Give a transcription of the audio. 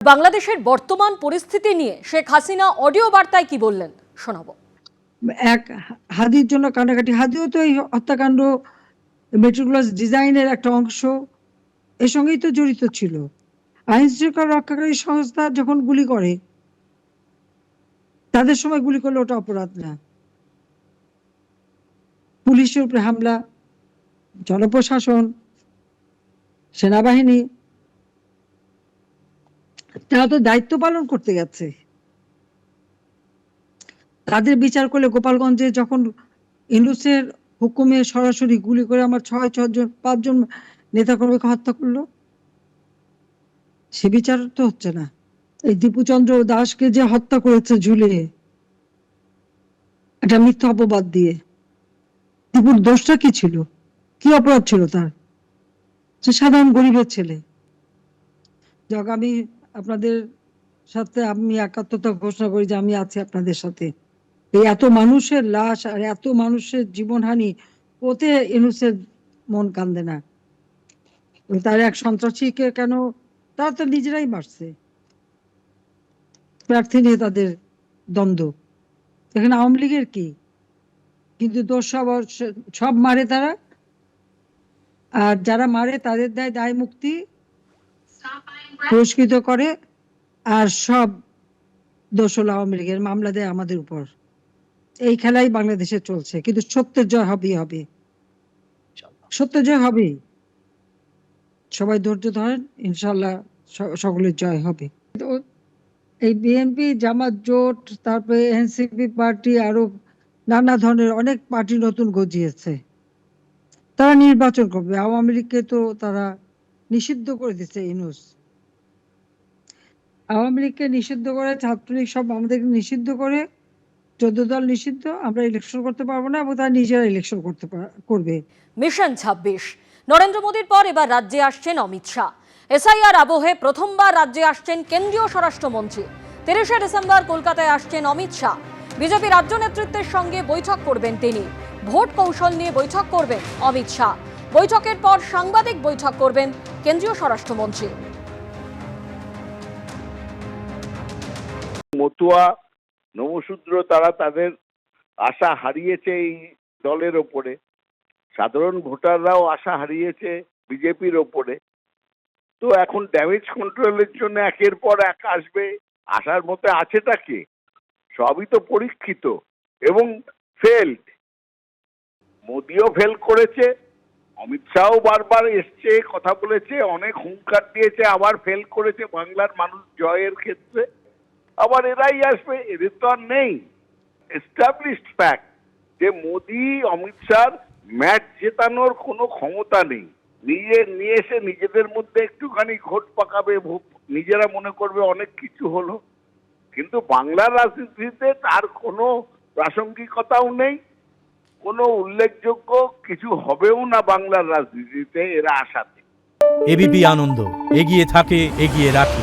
বাংলাদেশের বর্তমান পরিস্থিতি নিয়ে শেখ হাসিনা অডিও বার্তায় কি বললেন শোনাবো। এক হাদির জন্য কান্নাকাটি। হাদিও তো এই হত্যাকাণ্ড মেট্রোপ্লাস ডিজাইনের একটা অংশ, এর সঙ্গেই তো জড়িত ছিল। আইন শৃঙ্খলা রক্ষাকারী সংস্থা যখন গুলি করে, তাদের সময় গুলি করলে ওটা অপরাধ না। পুলিশের উপরে হামলা, জনপ্রশাসন, সেনাবাহিনী, তারা তো দায়িত্ব পালন করতে গেছে। তাদের বিচার করলে গোপালগঞ্জে যখন ইউনূসের হুকুমে সরাসরি গুলি করে আমার 5জন নেতাকর্মীকে হত্যা করলো, সে বিচার তো হচ্ছে না। এই দীপুচন্দ্র দাসকে যে হত্যা করেছে ঝুলিয়ে, একটা মিথ্যা অপবাদ দিয়ে, দীপুর দোষটা কি ছিল? কি অপরাধ ছিল তার? সে সাধারণ গরিবের ছেলে। যাক, আমি আপনাদের সাথে আমি একাত্মতা ঘোষণা করি যে আমি আছি আপনাদের সাথে। এই এত মানুষের লাশ আর এত মানুষের জীবনহানি, ওতে ইউনূসের মন কান্দে না। তার এক সন্ত্রাসীকে কেন, তারা তো নিজেরাই মারছে, প্রার্থী নিয়ে তাদের দ্বন্দ্ব। এখানে আওয়ামী লীগের কি? কিন্তু দোষ সব মারে তারা, আর যারা মারে তাদের দেয় দায় মুক্তি, পুরস্কৃত করে, আর সব দোষ হলো আওয়ামী লীগের, মামলা দেয় আমাদের উপর। এই খেলাই বাংলাদেশে চলছে, কিন্তু সত্যের জয় হবেই হবে, সত্যের জয় হবেই। সবাই ধৈর্য ধরেন, ইনশাল্লাহ সকলের জয় হবে। এই বিএনপি জামাত জোট, তারপরে এনসিপি পার্টি, আরো নানা ধরনের অনেক পার্টি নতুন গজিয়েছে। তারা নির্বাচন করবে। আওয়ামী লীগকে তো তারা নিষিদ্ধ করে দিচ্ছে ইউনূস। আওয়ামী লীগকে নিষিদ্ধ করে, ছাত্রলীগ সব আমাদেরকে নিষিদ্ধ করে, 14 দল নিষিদ্ধ, আমরা ইলেকশন করতে পারবো না, এবং তারা নিজেরা ইলেকশন করবে। মিশন 26। নরেন্দ্র মোদীর পর এবার রাজ্যে আসছেন অমিত শাহ। এসআইআর আবহে প্রথমবার রাজ্যে আসছেন কেন্দ্রীয় স্বরাষ্ট্রমন্ত্রী। 30শে ডিসেম্বর কলকাতায় আসছেন অমিত শাহ। বিজেপি রাজ্য নেতৃত্বের সঙ্গে বৈঠক করবেন তিনি। ভোট কৌশল নিয়ে বৈঠক করবেন অমিত শাহ। বৈঠকের পর সাংবাদিক বৈঠক করবেন কেন্দ্রীয় স্বরাষ্ট্রমন্ত্রী। মতুয়া নমশূদ্র তারা তাদের আশা হারিয়েছে এই দলের ওপরে, সাধারণ ভোটাররাও আশা হারিয়েছে বিজেপির ওপরে। তো এখন ড্যামেজ কন্ট্রোলের জন্য একের পর এক আসবে, আসার মতো আছেটা কি? সবই তো পরীক্ষিত এবং ফেলড। মোদিও ফেল করেছে, অমিত শাহও বারবার এসছে, কথা বলেছে, অনেক হুঙ্কার দিয়েছে, আবার ফেল করেছে বাংলার মানুষ জয়ের ক্ষেত্রে। আবার এরাই আসবে, এদের তো আর নেই। এস্টাবলিশড ফ্যাক্ট যে মোদি অমিত শাহ ম্যাচ জেতানোর কোনো ক্ষমতা নেই। নিয়ে এসে নিজেদের মধ্যে একটুখানি ঘোট পাকাবে, নিজেরা মনে করবে অনেক কিছু হলো, কিন্তু বাংলার রাজনীতিতে তার কোনো প্রাসঙ্গিকতাও নেই, কোনো উল্লেখযোগ্য কিছু হবেও না বাংলার রাজনীতিতে এরা আসাতে। এবিপি আনন্দ, এগিয়ে থাকে, এগিয়ে রাখে।